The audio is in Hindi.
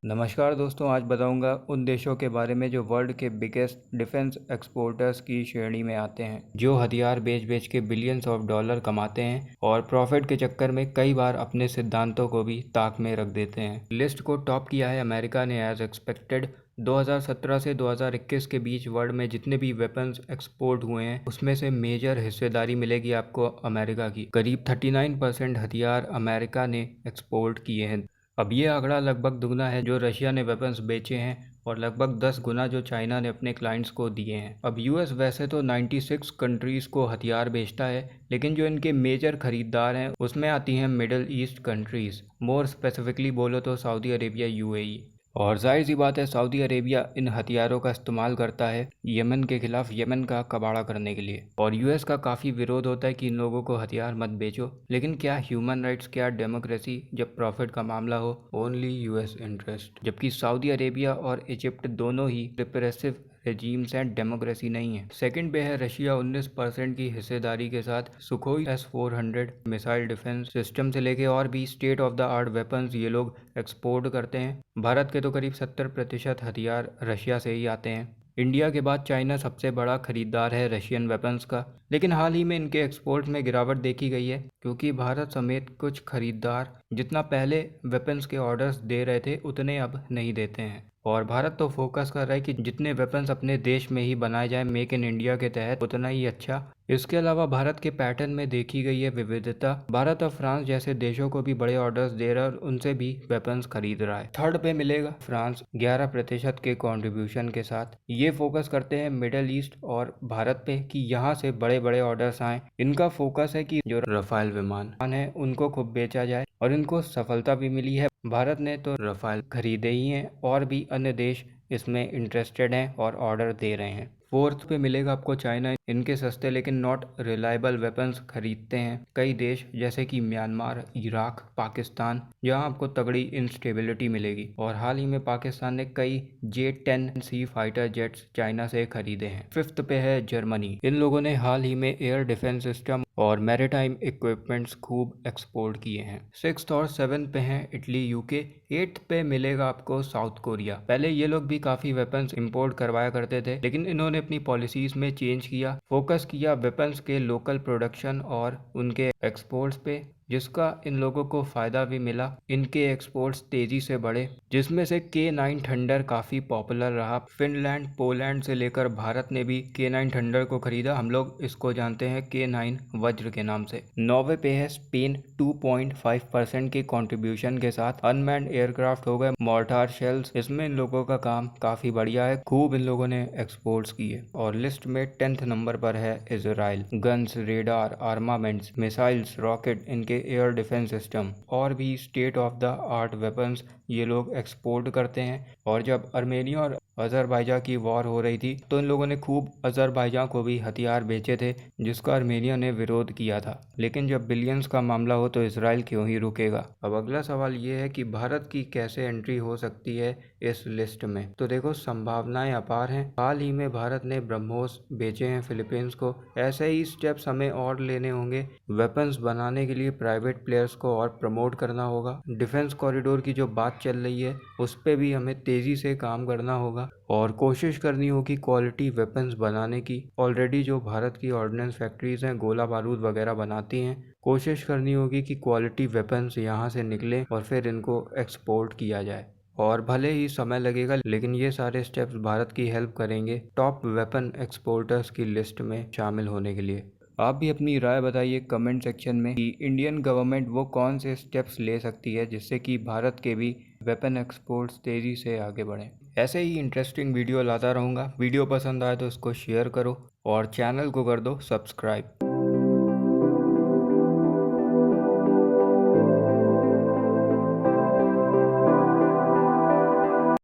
नमस्कार दोस्तों, आज बताऊंगा उन देशों के बारे में जो वर्ल्ड के बिगेस्ट डिफेंस एक्सपोर्टर्स की श्रेणी में आते हैं, जो हथियार बेच बेच के बिलियंस ऑफ डॉलर कमाते हैं और प्रॉफिट के चक्कर में कई बार अपने सिद्धांतों को भी ताक में रख देते हैं। लिस्ट को टॉप किया है अमेरिका ने एज एक्सपेक्टेड। 2017 से 2021 के बीच वर्ल्ड में जितने भी वेपन्स एक्सपोर्ट हुए हैं उसमें से मेजर हिस्सेदारी मिलेगी आपको अमेरिका की। करीब 39% हथियार अमेरिका ने एक्सपोर्ट किए हैं। अब ये आंकड़ा लगभग दुगना है जो रशिया ने वेपन्स बेचे हैं और लगभग 10 गुना जो चाइना ने अपने क्लाइंट्स को दिए हैं। अब यूएस वैसे तो 96 कंट्रीज़ को हथियार बेचता है, लेकिन जो इनके मेजर खरीदार हैं उसमें आती हैं middle east countries. More specifically बोलो तो सऊदी अरेबिया, यूएई। और जाहिर सी बात है सऊदी अरेबिया इन हथियारों का इस्तेमाल करता है यमन के खिलाफ यमन का कबाड़ा करने के लिए। और यूएस का काफ़ी विरोध होता है कि इन लोगों को हथियार मत बेचो, लेकिन क्या ह्यूमन राइट्स, क्या डेमोक्रेसी, जब प्रॉफिट का मामला हो ओनली यूएस इंटरेस्ट। जबकि सऊदी अरेबिया और इजिप्ट दोनों ही रिप्रेसिव रेजीम्स हैं, डेमोक्रेसी नहीं है। सेकंड पे है रशिया 19% की हिस्सेदारी के साथ Sukhoi S-400 missile defence system से लेके और भी state of the art weapons ये लोग एक्सपोर्ट करते हैं। भारत के तो करीब 70% हथियार रशिया से ही आते हैं। इंडिया के बाद चाइना सबसे बड़ा खरीदार है रशियन वेपन्स का, लेकिन हाल ही में इनके एक्सपोर्ट में गिरावट देखी गई है क्योंकि भारत समेत कुछ खरीदार जितना पहले वेपन्स के ऑर्डर्स दे रहे थे उतने अब नहीं देते हैं। और भारत तो फोकस कर रहा है कि जितने वेपन्स अपने देश में ही बनाए जाए मेक इन इंडिया के तहत उतना ही अच्छा। इसके अलावा भारत के पैटर्न में देखी गई है विविधता। भारत और फ्रांस जैसे देशों को भी बड़े ऑर्डर्स दे रहा है और उनसे भी वेपन्स खरीद रहा है। थर्ड पे मिलेगा फ्रांस 11% के कंट्रीब्यूशन के साथ। ये फोकस करते हैं मिडिल ईस्ट और भारत पे कि यहाँ से बड़े बड़े ऑर्डर्स आए। इनका फोकस है कि जो रफाल विमान है उनको खूब बेचा जाए और इनको सफलता भी मिली है। भारत ने तो रफाल खरीदे ही हैं और भी अन्य देश इसमें इंटरेस्टेड हैं और ऑर्डर दे रहे हैं। फोर्थ पे मिलेगा आपको चाइना। इनके सस्ते लेकिन नॉट रिलायबल वेपन्स खरीदते हैं कई देश जैसे कि म्यांमार, इराक, पाकिस्तान, जहां आपको तगड़ी इंस्टेबिलिटी मिलेगी। और हाल ही में पाकिस्तान ने कई J-10C फाइटर जेट्स चाइना से खरीदे हैं। फिफ्थ पे है जर्मनी। इन लोगों ने हाल ही में एयर डिफेंस सिस्टम और मैरीटाइम इक्विपमेंट्स खूब एक्सपोर्ट किए हैं। सिक्स्थ और सेवन्थ पे हैं इटली, यूके। एट्थ पे मिलेगा आपको साउथ कोरिया। पहले ये लोग भी काफ़ी वेपन्स इंपोर्ट करवाया करते थे, लेकिन इन्होंने अपनी पॉलिसीज़ में चेंज किया, फोकस किया वेपन्स के लोकल प्रोडक्शन और उनके एक्सपोर्ट्स पे, जिसका इन लोगों को फ़ायदा भी मिला। इनके एक्सपोर्ट्स तेज़ी से बढ़े, जिसमें से K9 थंडर काफ़ी पॉपुलर रहा। फिनलैंड, पोलैंड से लेकर भारत ने भी K9 थंडर को खरीदा। हम लोग इसको जानते हैं K9 वज्र के नाम से। नौवे पे है स्पेन 2.5% के कंट्रीब्यूशन के साथ। अनमैन्ड एयरक्राफ्ट हो गए, मॉर्टार शेल्स, इसमें इन लोगों का काम काफ़ी बढ़िया है, खूब इन लोगों ने एक्सपोर्ट्स किए। और लिस्ट में 10th नंबर पर है Israel. Guns, radar, armaments, missiles, rocket, इनके एयर डिफेंस सिस्टम और भी state of the art weapons ये लोग एक्सपोर्ट करते हैं। और जब आर्मेनिया और अजरबैजान की वॉर हो रही थी तो इन लोगों ने खूब अजरबैजान को भी हथियार बेचे थे, जिसका आर्मेनिया ने विरोध किया था। लेकिन जब बिलियंस का मामला हो तो इसराइल क्यों ही रुकेगा। अब अगला सवाल ये है कि भारत की कैसे एंट्री हो सकती है इस लिस्ट में। तो देखो, संभावनाएं अपार हैं। हाल ही में भारत ने ब्रह्मोस बेचे हैं फिलीपींस को। ऐसे ही स्टेप्स हमें और लेने होंगे। वेपन्स बनाने के लिए प्राइवेट प्लेयर्स को और प्रमोट करना होगा। डिफेंस कॉरिडोर की जो बात चल रही है उस पर भी हमें तेजी से काम करना होगा और कोशिश करनी होगी क्वालिटी वेपन्स बनाने की। ऑलरेडी जो भारत की ऑर्डिनेंस फैक्ट्रीज हैं गोला बारूद वगैरह बनाती हैं, कोशिश करनी होगी कि क्वालिटी वेपन्स यहाँ से निकले और फिर इनको एक्सपोर्ट किया जाए। और भले ही समय लगेगा, लेकिन ये सारे स्टेप्स भारत की हेल्प करेंगे टॉप वेपन एक्सपोर्टर्स की लिस्ट में शामिल होने के लिए। आप भी अपनी राय बताइए कमेंट सेक्शन में कि इंडियन गवर्नमेंट वो कौन से स्टेप्स ले सकती है जिससे कि भारत के भी वेपन एक्सपोर्ट्स तेज़ी से आगे बढ़ें। ऐसे ही इंटरेस्टिंग वीडियो लाता रहूँगा। वीडियो पसंद आए तो इसको शेयर करो और चैनल को कर दो सब्सक्राइब।